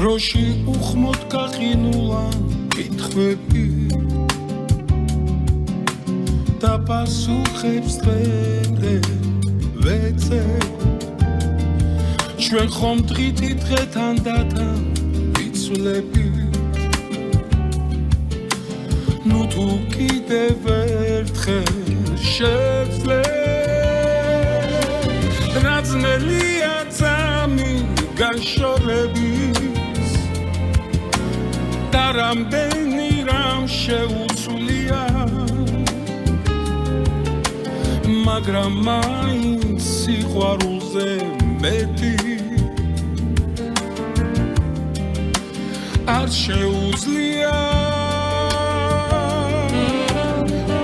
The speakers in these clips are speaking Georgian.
დროში უხმოდ გაყინულა კითხვები და პასუხებს დღემდე ვეცებ ჩვენ ხომ დღითი დღეთან დათან ვიცვლები ნუ თუ კიდევ ერთხელ შევძლებ რა ძნელია ძამი განშორების და რამდენი რამ შეუცვლია მაგრამ მაინც სიყვარულზე მეტი არ შეუძლია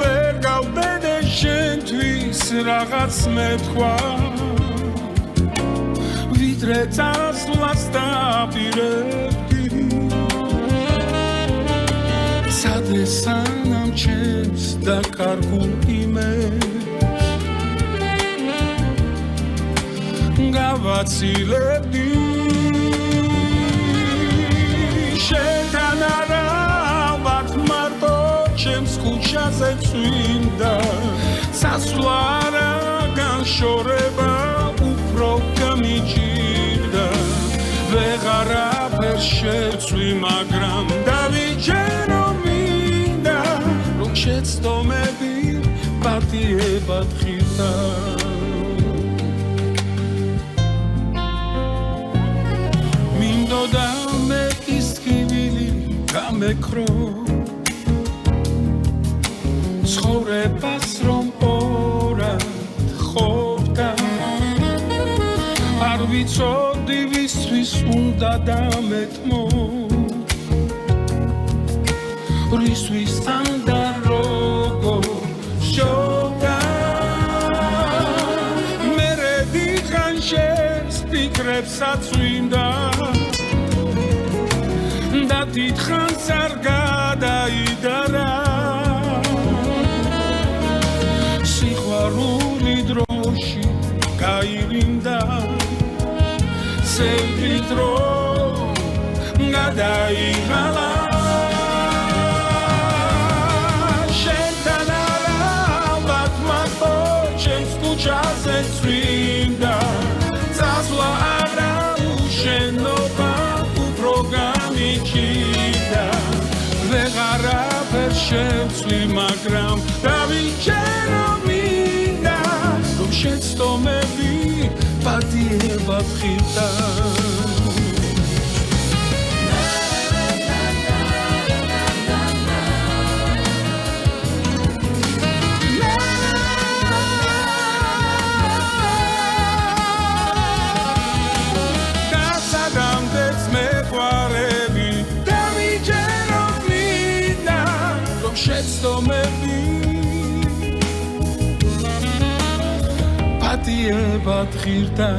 ვერ გავბედე შენთვის რაღაც მეთქვა ვიდრე წასვლას დაპირებდი სადე სანამ ჩემს დაკარგულ იმედს გავაცილებდი შენთან არა ალბათ მარტო ჩემს ქუჩაზე წვიმდა სასვლა არა განშორება უფრო გამიჭირდა ვეღარაფერს შევცვლი მაგრამ დავიჯერო მინდა რომ შეცდომები პატიებად ხირდა მინდოდა მე ის თქმილი გამეკრო ცხოვრებას რომ ორად ხოვდა არ ვიცოდი ვისთვის უნდა დამეთმო რისთვის და როგორ შობდა მერე დიხან შენს ფიქრებს აწვიმდა და დიდხანს არ გადაიდარა სიყვარული დროში გაირინდა სევდით რომ გადაიღალა შენთან არა ალბათ მარტო ჩემს ქუჩაზე წვიმდა წასვლა არა უშენობა უფრო გამიჭირდა ვეღარაფერს შევცვლი მაგრამ დავიჯერო მინდა რომ შეცდომები პატიებად ხირდა შეცდომები პატიებად ხირდა